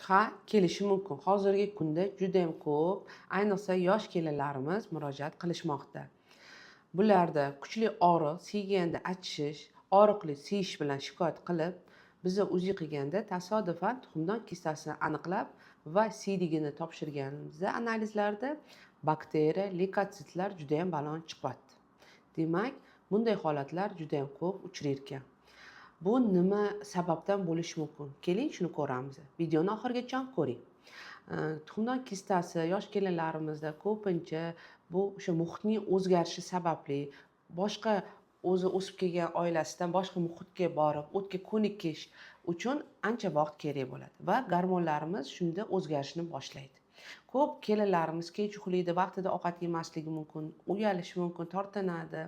Ha, kelishi mumkin. Hozirgi kunda juda ham ko'p, ayniqsa yosh kelinlarimiz murojaat qilishmoqda. Bularda kuchli og'riq, siyganda achishish, og'riqli siyish bilan shikoyat qilib, biza uzi qilganda tasodifan tuxumdon kistasini aniqlab va siydigini topshirganimizda analizlarda bakteriya, leykositlar juda ham balon chiqyapti. Demak, bunday holatlar juda ham ko'p uchrayotgan. Bu nima sababdan bo'lishi mumkin? Keling, shuni ko'ramiz. Videoni oxirigacha ko'ring. Tuxumdon kistasi yosh kelinlarimizda ko'pincha bu o'sha muhitning o'zgarishi sababli, boshqa o'zi o'sib kelgan oilasidan boshqa muhitga borib, o'tga ko'nikish uchun ancha vaqt kerak bo'ladi va gormonlarimiz shunda o'zgarishni boshlaydi. Ko'p kelinlarimiz kech uxlaydi, vaqtida ovqat yemasligi mumkin, uyalishi mumkin, tortinadi,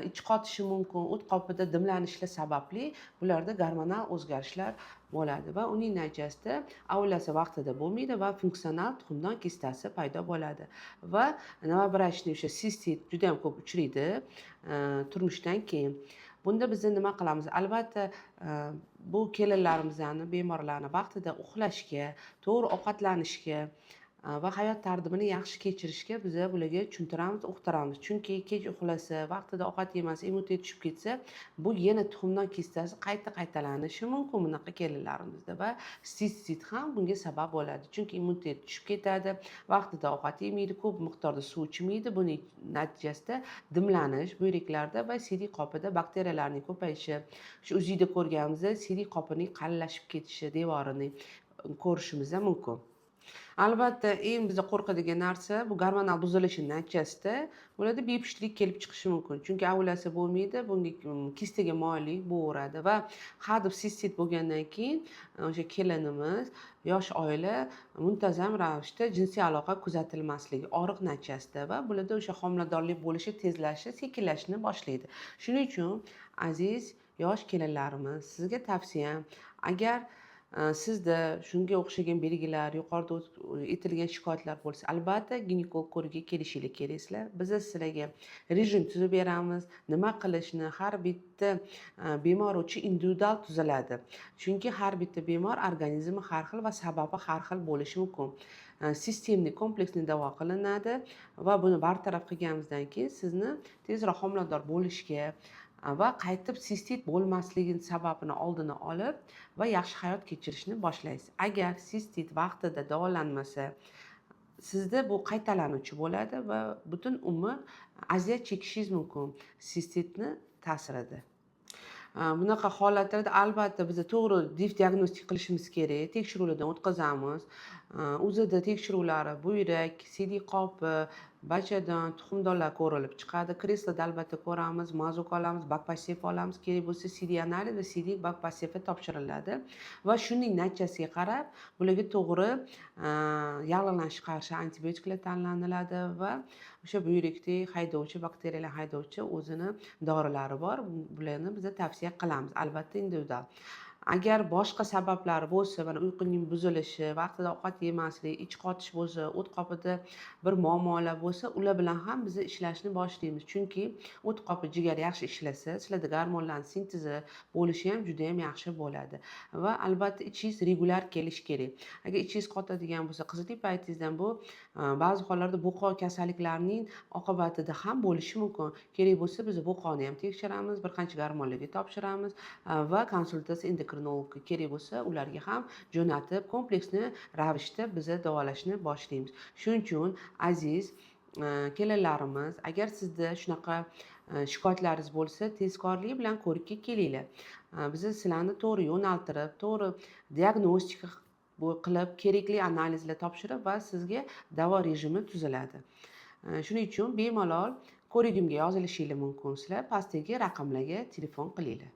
ichi qotishi mumkin, o't qopida dimlanishlar sababli bularda gormonal o'zgarishlar bo'ladi va uning natijasida ovulasi vaqtida bo'lmaydi va funksional tuxumdon kistasi paydo bo'ladi va novobrachniy o'sha sistit juda ham ko'p uchraydi turmushdan keyin. Bunda biz nima qilamiz? Albatta, bu kelinlarimizni, bemorlarni vaqtida uxlashga, to'g'ri ovqatlanishga va hayot tartibini yaxshi kechirishga biz bularga tushuntiramiz, o'qitiramiz. Chunki kech uxlasa, vaqtida ovqat yemasa, immunitet tushib ketsa, bu yana tuxumdon kistasi qaytalanishi mumkin bunaqa kelinlarimizda va sistit ham bunga sabab bo'ladi. Chunki immunitet tushib ketadi, vaqtida ovqat yemaydi, ko'p miqdorda suv ichmaydi. Buning natijasida dimlanish buyraklarda va siydik qopida bakteriyalarning ko'payishi, shu uzida ko'rganimizda siydik qopining qalinlashib ketishi, devorining ko'rishimiz mumkin. Albatta, eng biza qo'rqadigan narsa bu gormonal buzilishi natijasida bularda bepushtlik kelib chiqishi mumkin. Chunki ovulasi bo'lmaydi, bunga kistaga moyillik bo'laveradi va hadeb sistit bo'lgandan keyin o'sha kelinimiz, yosh oila muntazam ravishda jinsiy aloqa kuzatilmasligi, og'riq natijasida va bularda o'sha homiladorlik bo'lishi tezlashishi, sekinlashishni boshlaydi. Shuning uchun aziz yosh kelinlarimiz, sizga tavsiyam, agar sizda shunga o'xshagan belgilar, yuqorida aytilgan shikoyatlar bo'lsa, albatta ginekolog ko'rigiga kelishinglar keraksizlar. Biz sizlarga rejim tuzib beramiz, nima qilishni har bitta bemor uchun individual tuziladi. Chunki har bitta bemor organizmi har xil va sababi har xil bo'lishi mumkin. Sistemli, kompleksli davo qilinadi va buni bartaraf qilganimizdan keyin sizni tezroq homilador bo'lishga va qaytib sistit bo'lmasligini sababini oldini olib va yaxshi hayot kechirishni boshlaysiz. Agar sistit vaqtida davolanmasa, sizda bu qaytalanuvchi bo'ladi va butun umr aziyat chekishingiz mumkin sistitni ta'sirida. Bunaqa holatlarda albatta biz to'g'ri diagnostik qilishimiz kerak, tekshiruvlardan o'tkazamiz. O'zida tekshiruvlari buyrak, siydik qopi, bachadon, tuxumdonlar ko'rilib chiqadi. Kresloda albatta ko'ramiz, mazok olamiz, bakpasef olamiz, kerak bo'lsa CD analiz va CD bakpasefi topshiriladi va shuning natijasiga qarab bularga to'g'ri yallig'lanishga qarshi antibiotiklar tanlaniladi va o'sha buyrakdagi haydovchi, bakteriyalar haydovchi o'zini dorilari bor. Bularni biz tavsiya qilamiz, albatta individual. Agar boshqa sabablari bo'lsa, mana uyquning buzilishi, vaqtida ovqat yemaslik, ich qotish bo'lsa, o't qopida bir muammolar bo'lsa, ular bilan ham biz ishlashni boshlaymiz. Chunki o't qopi jigar yaxshi ishlasa, sizlarda gormonlarning sintezi bo'lishi ham juda ham yaxshi bo'ladi. Va albatta ichingiz regular kelish kerak. Agar ichingiz qotadigan bo'lsa, qizlik paytingizdan bu ba'zi hollarda bo'qo kasalliklarining oqibatida ham bo'lishi mumkin. Kerak bo'lsa, biz bo'qoni ham tekshiramiz, bir qancha gormonlarga topshiramiz va konsultatsiya endokrinologga kerak bo'lsa, ularga ham jo'natib, kompleksni ravishda biz davolashni boshlaymiz. Shuning uchun aziz kelinlarimiz, agar sizda shunaqa shikoyatlaringiz bo'lsa, tezkorlik bilan ko'rikka kelinglar. Biz sizlarni to'g'ri yo'naltirib, to'g'ri diagnostika qilib, kerakli analizlar topshirib va sizga davo rejimi tuziladi. Shuning uchun bemalol ko'rigimga yozilishinglar mumkin. Sizlar pastdagi raqamlarga telefon qilinglar.